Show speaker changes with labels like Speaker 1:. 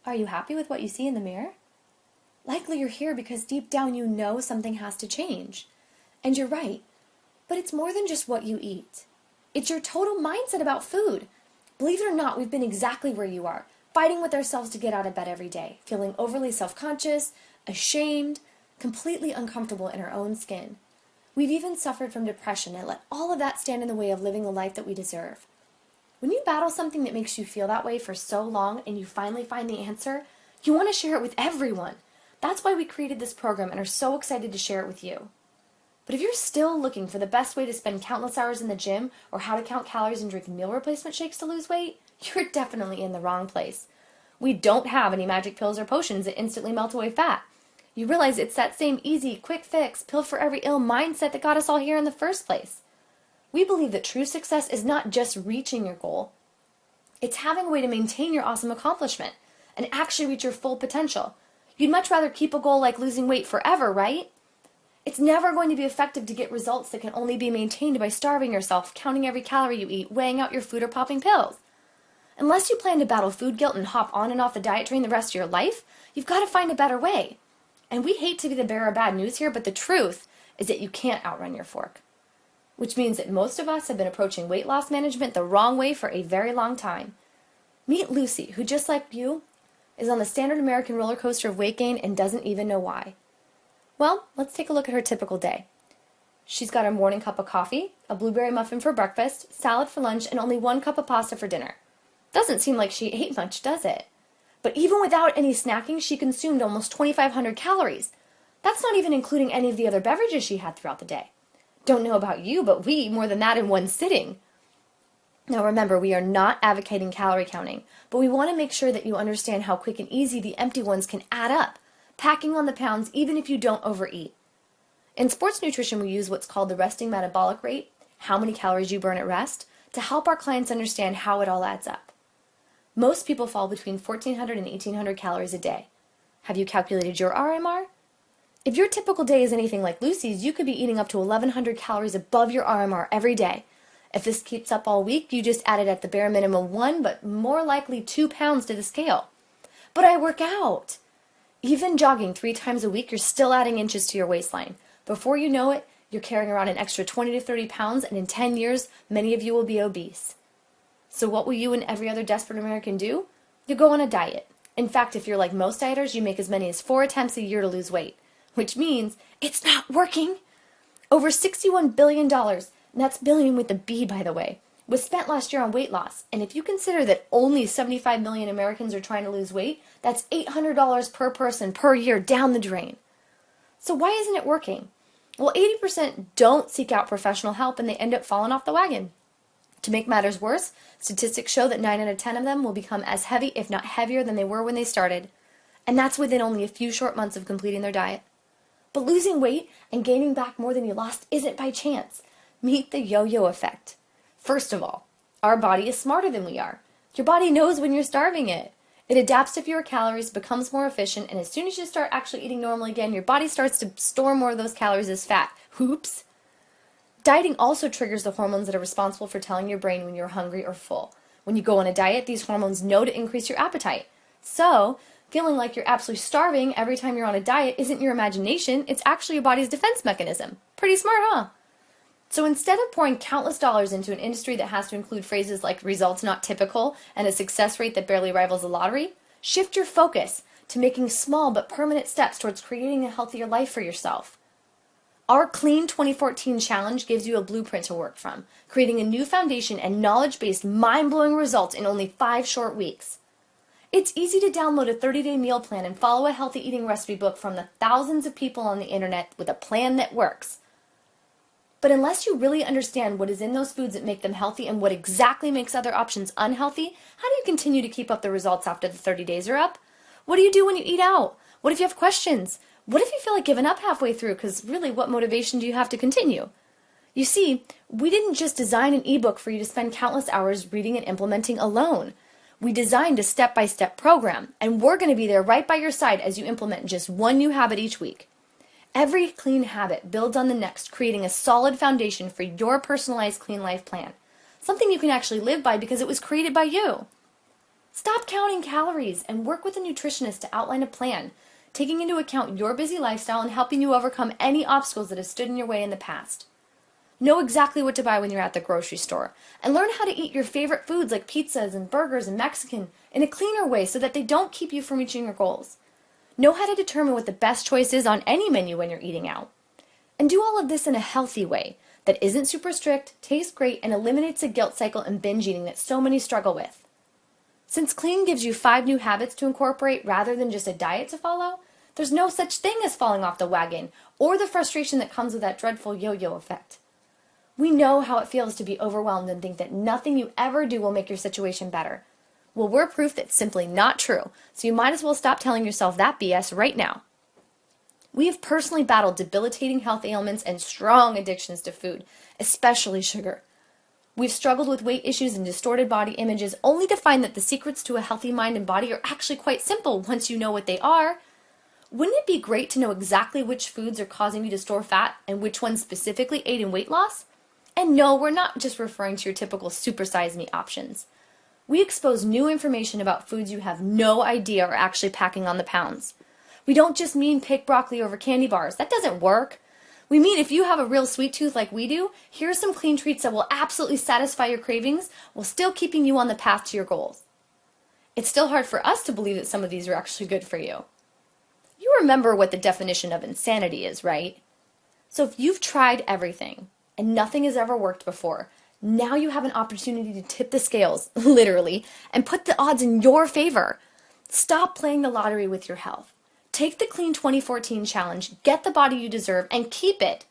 Speaker 1: Are you happy with what you see in the mirror? Likely you're here because deep down you know something has to change. And you're right, but it's more than just what you eat. It's your total mindset about food. Believe it or not, we've been exactly where you are, fighting with ourselves to get out of bed every day, feeling overly self-conscious, ashamed, completely uncomfortable in our own skin. We've even suffered from depression and let all of that stand in the way of living the life that we deserve. When you battle something that makes you feel that way for so long and you finally find the answer, you want to share it with everyone. That's why we created this program and are so excited to share it with you. But if you're still looking for the best way to spend countless hours in the gym or how to count calories and drink meal replacement shakes to lose weight, you're definitely in the wrong place. We don't have any magic pills or potions that instantly melt away fat. You realize it's that same easy, quick fix, pill for every ill mindset that got us all here in the first place. We believe that true success is not just reaching your goal. It's having a way to maintain your awesome accomplishment and actually reach your full potential. You'd much rather keep a goal like losing weight forever, right? It's never going to be effective to get results that can only be maintained by starving yourself, counting every calorie you eat, weighing out your food, or popping pills. Unless you plan to battle food guilt and hop on and off the diet train the rest of your life, you've got to find a better way. And we hate to be the bearer of bad news here, but the truth is that you can't outrun your fork. Which means that most of us have been approaching weight loss management the wrong way for a very long time. Meet Lucy, who just like you, is on the standard American roller coaster of weight gain and doesn't even know why. Well, let's take a look at her typical day. She's got her morning cup of coffee, a blueberry muffin for breakfast, salad for lunch, and only 1 cup of pasta for dinner. Doesn't seem like she ate much, does it? But even without any snacking, she consumed almost 2,500 calories. That's not even including any of the other beverages she had throughout the day. Don't know about you, but we eat more than that in one sitting. Now remember, we are not advocating calorie counting, but we want to make sure that you understand how quick and easy the empty ones can add up, packing on the pounds even if you don't overeat. In sports nutrition, we use what's called the resting metabolic rate, how many calories you burn at rest, to help our clients understand how it all adds up. Most people fall between 1,400 and 1,800 calories a day. Have you calculated your RMR? If your typical day is anything like Lucy's, you could be eating up to 1,100 calories above your RMR every day. If this keeps up all week, you just added at the bare minimum 1, but more likely 2 pounds to the scale. But I work out. Even jogging 3 times a week, you're still adding inches to your waistline. Before you know it, you're carrying around an extra 20 to 30 pounds, and in 10 years, many of you will be obese. So what will you and every other desperate American do? You go on a diet. In fact, if you're like most dieters, you make as many as 4 attempts a year to lose weight, which means it's not working. Over $61 billion, and that's billion with a B, by the way, was spent last year on weight loss. And if you consider that only 75 million Americans are trying to lose weight, that's $800 per person per year down the drain. So why isn't it working? Well, 80% don't seek out professional help and they end up falling off the wagon. To make matters worse, statistics show that 9 out of 10 of them will become as heavy, if not heavier, than they were when they started. And that's within only a few short months of completing their diet. But losing weight and gaining back more than you lost isn't by chance. Meet the yo-yo effect. First of all, our body is smarter than we are. Your body knows when you're starving it. It adapts to fewer calories, becomes more efficient, and as soon as you start actually eating normal again, your body starts to store more of those calories as fat. Oops. Dieting also triggers the hormones that are responsible for telling your brain when you're hungry or full. When you go on a diet, these hormones know to increase your appetite. So, feeling like you're absolutely starving every time you're on a diet isn't your imagination, it's actually your body's defense mechanism. Pretty smart, huh? So instead of pouring countless dollars into an industry that has to include phrases like results not typical and a success rate that barely rivals the lottery, shift your focus to making small but permanent steps towards creating a healthier life for yourself. Our Clean 2014 Challenge gives you a blueprint to work from, creating a new foundation and knowledge-based, mind-blowing results in only 5 short weeks. It's easy to download a 30-day meal plan and follow a healthy eating recipe book from the thousands of people on the internet with a plan that works. But unless you really understand what is in those foods that make them healthy and what exactly makes other options unhealthy, how do you continue to keep up the results after the 30 days are up? What do you do when you eat out? What if you have questions? What if you feel like giving up halfway through? Because really, what motivation do you have to continue? You see, we didn't just design an ebook for you to spend countless hours reading and implementing alone. We designed a step-by-step program, and we're going to be there right by your side as you implement just one new habit each week. Every clean habit builds on the next, creating a solid foundation for your personalized clean life plan. Something you can actually live by because it was created by you. Stop counting calories and work with a nutritionist to outline a plan, taking into account your busy lifestyle and helping you overcome any obstacles that have stood in your way in the past. Know exactly what to buy when you're at the grocery store, and learn how to eat your favorite foods like pizzas and burgers and Mexican in a cleaner way so that they don't keep you from reaching your goals. Know how to determine what the best choice is on any menu when you're eating out. And do all of this in a healthy way that isn't super strict, tastes great, and eliminates the guilt cycle and binge eating that so many struggle with. Since clean gives you 5 new habits to incorporate rather than just a diet to follow, there's no such thing as falling off the wagon or the frustration that comes with that dreadful yo-yo effect. We know how it feels to be overwhelmed and think that nothing you ever do will make your situation better. Well, we're proof that's simply not true, so you might as well stop telling yourself that BS right now. We have personally battled debilitating health ailments and strong addictions to food, especially sugar. We've struggled with weight issues and distorted body images only to find that the secrets to a healthy mind and body are actually quite simple once you know what they are. Wouldn't it be great to know exactly which foods are causing you to store fat and which ones specifically aid in weight loss? And no, we're not just referring to your typical supersize me options. We expose new information about foods you have no idea are actually packing on the pounds. We don't just mean pick broccoli over candy bars. That doesn't work. We mean if you have a real sweet tooth like we do, here's some clean treats that will absolutely satisfy your cravings while still keeping you on the path to your goals. It's still hard for us to believe that some of these are actually good for you. You remember what the definition of insanity is, right? So if you've tried everything and nothing has ever worked before, now you have an opportunity to tip the scales, literally, and put the odds in your favor. Stop playing the lottery with your health. Take the Clean 2014 challenge, get the body you deserve, and keep it.